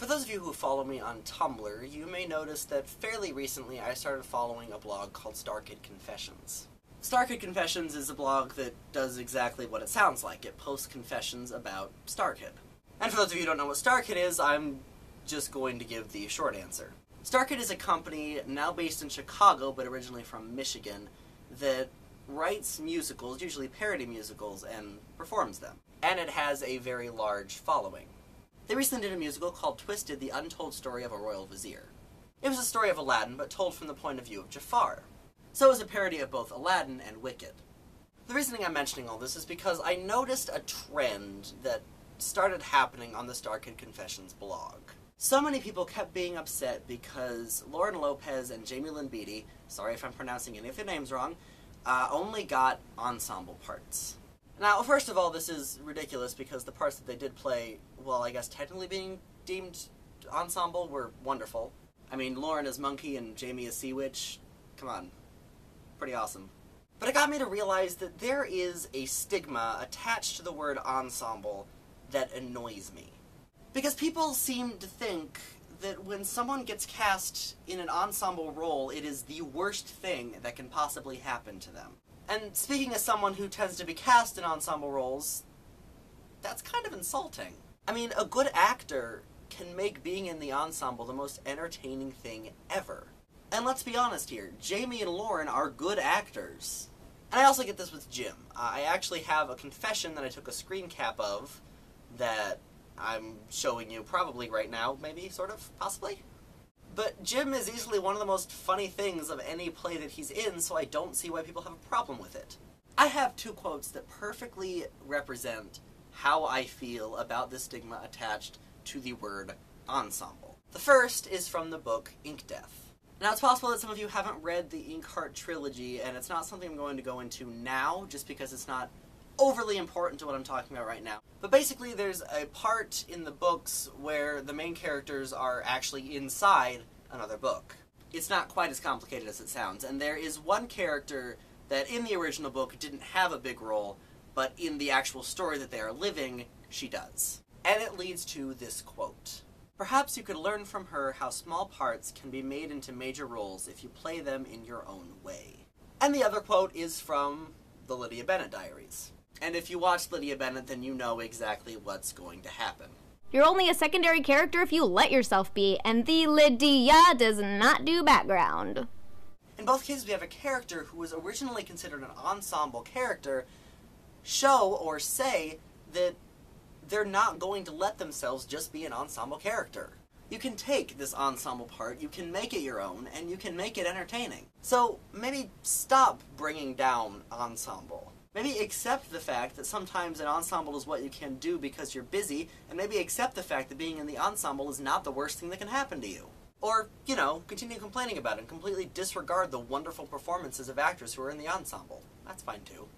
For those of you who follow me on Tumblr, you may notice that fairly recently I started following a blog called StarKid Confessions. StarKid Confessions is a blog that does exactly what it sounds like. It posts confessions about StarKid. And for those of you who don't know what StarKid is, I'm just going to give the short answer. StarKid is a company now based in Chicago, but originally from Michigan, that writes musicals, usually parody musicals, and performs them. And it has a very large following. They recently did a musical called Twisted, the Untold Story of a Royal Vizier. It was a story of Aladdin, but told from the point of view of Jafar. So it was a parody of both Aladdin and Wicked. The reasoning I'm mentioning all this is because I noticed a trend that started happening on the StarKid Confessions blog. So many people kept being upset because Lauren Lopez and Jamie Lynn Beatty, sorry if I'm pronouncing any of their names wrong, only got ensemble parts. Now, first of all, this is ridiculous because the parts that they did play, well, I guess technically being deemed ensemble, were wonderful. I mean, Lauren as Monkey and Jamie as Sea Witch, come on. Pretty awesome. But it got me to realize that there is a stigma attached to the word ensemble that annoys me. Because people seem to think that when someone gets cast in an ensemble role, it is the worst thing that can possibly happen to them. And speaking as someone who tends to be cast in ensemble roles, that's kind of insulting. I mean, a good actor can make being in the ensemble the most entertaining thing ever. And let's be honest here, Jamie and Lauren are good actors. And I also get this with Jim. I actually have a confession that I took a screen cap of that I'm showing you probably right now, maybe, sort of, possibly. But Jim is easily one of the most funny things of any play that he's in, so I don't see why people have a problem with it. I have two quotes that perfectly represent how I feel about the stigma attached to the word ensemble. The first is from the book Ink Death. Now, it's possible that some of you haven't read the Inkheart trilogy, and it's not something I'm going to go into now, just because it's not overly important to what I'm talking about right now. But basically, there's a part in the books where the main characters are actually inside another book. It's not quite as complicated as it sounds, and there is one character that in the original book didn't have a big role, but in the actual story that they are living, she does. And it leads to this quote. "Perhaps you could learn from her how small parts can be made into major roles if you play them in your own way." And the other quote is from the Lydia Bennet Diaries. And if you watch Lydia Bennet, then you know exactly what's going to happen. "You're only a secondary character if you let yourself be, and the Lydia does not do background." In both cases, we have a character who was originally considered an ensemble character show or say that they're not going to let themselves just be an ensemble character. You can take this ensemble part, you can make it your own, and you can make it entertaining. So maybe stop bringing down ensemble. Maybe accept the fact that sometimes an ensemble is what you can do because you're busy, and maybe accept the fact that being in the ensemble is not the worst thing that can happen to you. Or, you know, continue complaining about it and completely disregard the wonderful performances of actors who are in the ensemble. That's fine too.